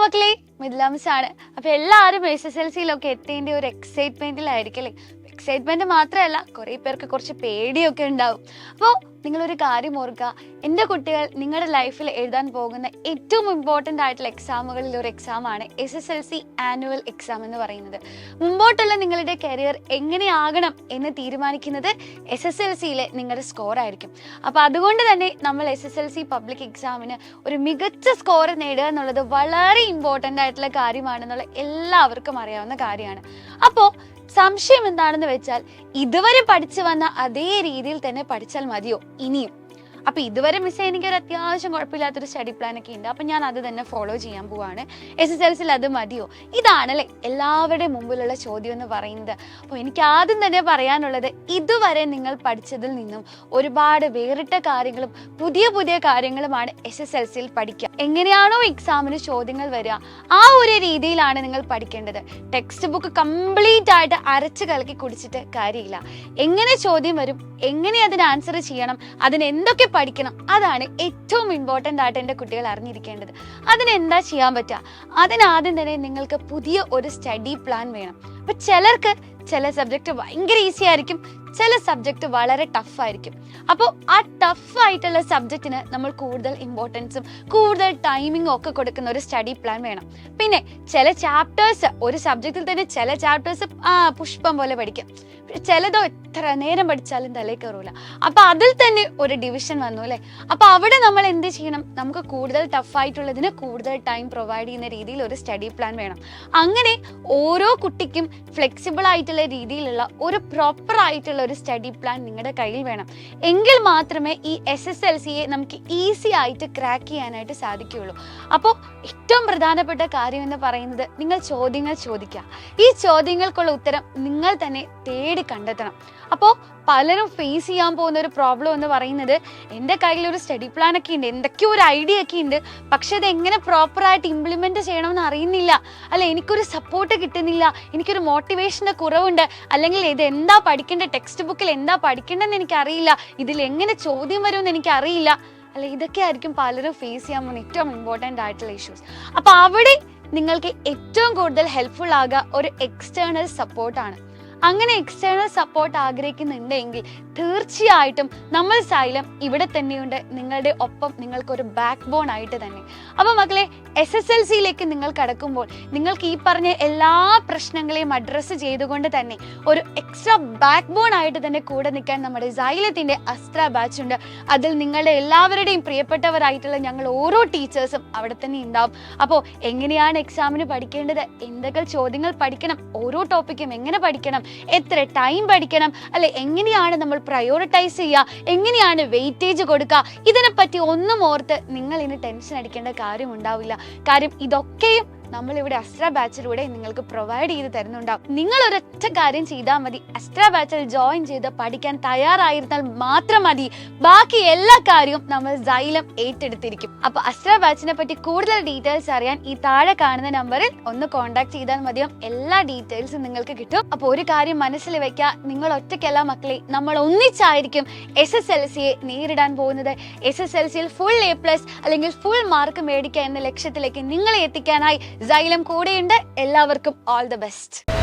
മക്കളെ, മിഥിലാംസ് ആണ്. അപ്പൊ എല്ലാവരും SSLC-യിലൊക്കെ എത്തേണ്ട ഒരു എക്സൈറ്റ്മെന്റിലായിരിക്കും അല്ലേ? എക്സൈറ്റ്മെന്റ് മാത്രമല്ല, കുറെ പേർക്ക് കുറച്ച് പേടിയൊക്കെ ഉണ്ടാവും. അപ്പോൾ നിങ്ങളൊരു കാര്യം ഓർക്കുക, എൻ്റെ കുട്ടികൾ നിങ്ങളുടെ ലൈഫിൽ എഴുതാൻ പോകുന്ന ഏറ്റവും ഇമ്പോർട്ടൻ്റ് ആയിട്ടുള്ള എക്സാമുകളിൽ ഒരു എക്സാമാണ് SSLC ആനുവൽ എക്സാം എന്ന് പറയുന്നത്. മുമ്പോട്ടുള്ള നിങ്ങളുടെ കരിയർ എങ്ങനെയാകണം എന്ന് തീരുമാനിക്കുന്നത് SSLC-യിലെ നിങ്ങളുടെ സ്കോർ ആയിരിക്കും. അപ്പോൾ അതുകൊണ്ട് തന്നെ നമ്മൾ SSLC പബ്ലിക് എക്സാമിന് ഒരു മികച്ച സ്കോർ നേടുക എന്നുള്ളത് വളരെ ഇമ്പോർട്ടൻ്റ് ആയിട്ടുള്ള കാര്യമാണെന്നുള്ള എല്ലാവർക്കും അറിയാവുന്ന കാര്യമാണ്. അപ്പോൾ സംശയം എന്താണെന്ന് വെച്ചാൽ, ഇതുവരെ പഠിച്ചു വന്ന അതേ രീതിയിൽ തന്നെ പഠിച്ചാൽ മതിയോ ഇനിയും? അപ്പൊ ഇതുവരെ മിസ് എനിക്ക് ഒരു അത്യാവശ്യം കുഴപ്പമില്ലാത്തൊരു സ്റ്റഡി പ്ലാൻ ഒക്കെ ഉണ്ട്, അപ്പൊ ഞാൻ അത് തന്നെ ഫോളോ ചെയ്യാൻ പോവാണ്. SSLC-യിൽ അത് മതിയോ? ഇതാണല്ലേ എല്ലാവരുടെയും മുമ്പിലുള്ള ചോദ്യം എന്ന് പറയുന്നത്. അപ്പോൾ എനിക്ക് ആദ്യം തന്നെ പറയാനുള്ളത്, ഇതുവരെ നിങ്ങൾ പഠിച്ചതിൽ നിന്നും ഒരുപാട് വേറിട്ട കാര്യങ്ങളും പുതിയ പുതിയ കാര്യങ്ങളുമാണ് SSLC-യിൽ പഠിക്കുക. എങ്ങനെയാണോ എക്സാമിന് ചോദ്യങ്ങൾ വരിക ആ ഒരു രീതിയിലാണ് നിങ്ങൾ പഠിക്കേണ്ടത്. ടെക്സ്റ്റ് ബുക്ക് കംപ്ലീറ്റ് ആയിട്ട് അരച്ച് കലക്കി കുടിച്ചിട്ട് കാര്യമില്ല. എങ്ങനെ ചോദ്യം വരും, എങ്ങനെ അതിന് ആൻസർ ചെയ്യണം, അതിന് എന്തൊക്കെ പഠിക്കണം, അതാണ് ഏറ്റവും ഇമ്പോർട്ടൻ്റ് ആയിട്ട് എൻ്റെ കുട്ടികൾ അറിഞ്ഞിരിക്കേണ്ടത്. അതിനെന്താ ചെയ്യാൻ പറ്റുക? അതിനാദ്യം തന്നെ നിങ്ങൾക്ക് പുതിയ ഒരു സ്റ്റഡി പ്ലാൻ വേണം. അപ്പൊ ചിലർക്ക് ചില സബ്ജക്റ്റ് ഭയങ്കര ഈസി ആയിരിക്കും, ചില സബ്ജക്റ്റ് വളരെ ടഫ് ആയിരിക്കും. അപ്പോൾ ആ ടഫ് ആയിട്ടുള്ള സബ്ജക്റ്റിന് നമ്മൾ കൂടുതൽ ഇമ്പോർട്ടൻസും കൂടുതൽ ടൈമിങ്ങും ഒക്കെ കൊടുക്കുന്ന ഒരു സ്റ്റഡി പ്ലാൻ വേണം. പിന്നെ ചില ചാപ്റ്റേഴ്സ്, ഒരു സബ്ജക്റ്റിൽ തന്നെ ചില ചാപ്റ്റേഴ്സ് പുഷ്പം പോലെ പഠിക്കാം, ചിലതോ എത്ര നേരം പഠിച്ചാലും തലയിൽ കയറൂല. അപ്പൊ അതിൽ തന്നെ ഒരു ഡിവിഷൻ വന്നു അല്ലേ? അപ്പൊ അവിടെ നമ്മൾ എന്ത് ചെയ്യണം? നമുക്ക് കൂടുതൽ ടഫായിട്ടുള്ളതിന് കൂടുതൽ ടൈം പ്രൊവൈഡ് ചെയ്യുന്ന രീതിയിൽ ഒരു സ്റ്റഡി പ്ലാൻ വേണം. അങ്ങനെ ഓരോ കുട്ടിക്കും ഫ്ലെക്സിബിൾ ആയിട്ടുള്ള രീതിയിലുള്ള ഒരു പ്രോപ്പർ ആയിട്ടുള്ള ഒരു സ്റ്റഡി പ്ലാൻ നിങ്ങളുടെ കയ്യിൽ വേണം. എങ്കിൽ മാത്രമേ ഈ SSLC-യെ നമുക്ക് ഈസി ആയിട്ട് ക്രാക്ക് ചെയ്യാനായിട്ട് സാധിക്കുകയുള്ളൂ. അപ്പോൾ ഏറ്റവും പ്രധാനപ്പെട്ട കാര്യം എന്ന് പറയുന്നത്, നിങ്ങൾ ചോദ്യങ്ങൾ ചോദിക്കുക. ഈ ചോദ്യങ്ങൾക്കുള്ള ഉത്തരം നിങ്ങൾ തന്നെ തേടി കണ്ടെത്തണം. അപ്പോൾ പലരും ഫേസ് ചെയ്യാൻ പോകുന്ന ഒരു പ്രോബ്ലം എന്ന് പറയുന്നത്, എൻ്റെ കയ്യിൽ ഒരു സ്റ്റഡി പ്ലാൻ ഒക്കെ ഉണ്ട്, എന്തൊക്കെയോ ഒരു ഐഡിയ ഒക്കെ ഉണ്ട്, പക്ഷെ അത് എങ്ങനെ പ്രോപ്പറായിട്ട് ഇംപ്ലിമെന്റ് ചെയ്യണമെന്ന് അറിയുന്നില്ല, അല്ല എനിക്കൊരു സപ്പോർട്ട് കിട്ടുന്നില്ല, എനിക്കൊരു മോട്ടിവേഷൻ്റെ കുറവുണ്ട്, അല്ലെങ്കിൽ ഇത് എന്താ പഠിക്കേണ്ടത്, ടെക്സ്റ്റ് ബുക്കിൽ എന്താ പഠിക്കേണ്ടതെന്ന് എനിക്കറിയില്ല, ഇതിൽ എങ്ങനെ ചോദ്യം വരുമെന്ന് എനിക്കറിയില്ല, അല്ല ഇതൊക്കെ ആയിരിക്കും പലരും ഫേസ് ചെയ്യാൻ പോകുന്ന ഏറ്റവും ഇമ്പോർട്ടൻ്റ് ആയിട്ടുള്ള ഇഷ്യൂസ്. അപ്പോൾ അവിടെ നിങ്ങൾക്ക് ഏറ്റവും കൂടുതൽ ഹെൽപ്ഫുൾ ആകുക ഒരു എക്സ്റ്റേണൽ സപ്പോർട്ടാണ്. അങ്ങനെ എക്സ്റ്റേണൽ സപ്പോർട്ട് ആഗ്രഹിക്കുന്നുണ്ടെങ്കിൽ തീർച്ചയായിട്ടും നമ്മൾ സൈലം ഇവിടെ തന്നെയുണ്ട്, നിങ്ങളുടെ ഒപ്പം, നിങ്ങൾക്കൊരു ബാക്ക് ബോൺ ആയിട്ട് തന്നെ. അപ്പോൾ മക്കളെ, SSLC-യിലേക്ക് നിങ്ങൾ കടക്കുമ്പോൾ നിങ്ങൾക്ക് ഈ പറഞ്ഞ എല്ലാ പ്രശ്നങ്ങളെയും അഡ്രസ്സ് ചെയ്തുകൊണ്ട് തന്നെ ഒരു എക്സ്ട്രാ ബാക്ക് ബോൺ ആയിട്ട് തന്നെ കൂടെ നിൽക്കാൻ നമ്മുടെ സൈലത്തിൻ്റെ അസ്ത്ര ബാച്ച് ഉണ്ട്. അതിൽ നിങ്ങളുടെ എല്ലാവരുടെയും പ്രിയപ്പെട്ടവരായിട്ടുള്ള ഞങ്ങൾ ഓരോ ടീച്ചേഴ്സും അവിടെ തന്നെ ഉണ്ടാവും. അപ്പോൾ എങ്ങനെയാണ് എക്സാമിന് പഠിക്കേണ്ടത്, എന്തൊക്കെ ചോദ്യങ്ങൾ പഠിക്കണം, ഓരോ ടോപ്പിക്കും എങ്ങനെ പഠിക്കണം, എത്ര ടൈം പഠിക്കണം, അല്ലെ എങ്ങനെയാണ് നമ്മൾ പ്രയോറിറ്റൈസ് ചെയ്യുക, എങ്ങനെയാണ് വെയിറ്റേജ് കൊടുക്കുക, ഇതിനെപ്പറ്റി ഒന്നും ഓർത്ത് നിങ്ങൾ ഇനി ടെൻഷൻ അടിക്കേണ്ട കാര്യം ഉണ്ടാവില്ല. കാര്യം ഇതൊക്കെയും നമ്മളിവിടെ അസ്ത്ര ബാച്ചിലൂടെ നിങ്ങൾക്ക് പ്രൊവൈഡ് ചെയ്ത് തരുന്നുണ്ടാവും. നിങ്ങൾ ഒരൊറ്റ കാര്യം ചെയ്താൽ മതി, അസ്ത്ര ബാച്ചിൽ ജോയിൻ ചെയ്ത് പഠിക്കാൻ തയ്യാറായിരുന്നാൽ മാത്രം മതി, ബാക്കി എല്ലാ കാര്യവും നമ്മൾ സൈലം ഏറ്റെടുത്തിരിക്കും. അപ്പൊ അസ്ത്ര ബാച്ചിനെ പറ്റി കൂടുതൽ ഡീറ്റെയിൽസ് അറിയാൻ ഈ താഴെ കാണുന്ന നമ്പറിൽ ഒന്ന് കോൺടാക്ട് ചെയ്താൽ മതിയും, എല്ലാ ഡീറ്റെയിൽസും നിങ്ങൾക്ക് കിട്ടും. അപ്പൊ ഒരു കാര്യം മനസ്സിൽ വെക്കുക, നിങ്ങൾ ഒറ്റയ്ക്കല്ല മക്കളെ, നമ്മൾ ഒന്നിച്ചായിരിക്കും SSLC-യെ നേരിടാൻ പോകുന്നത്. SSLC-യിൽ ഫുൾ A+ അല്ലെങ്കിൽ ഫുൾ മാർക്ക് മേടിക്കുക എന്ന ലക്ഷ്യത്തിലേക്ക് നിങ്ങളെ എത്തിക്കാനായി സൈലം കൂടെയുണ്ട്. എല്ലാവർക്കും ഓൾ ദ ബെസ്റ്റ്.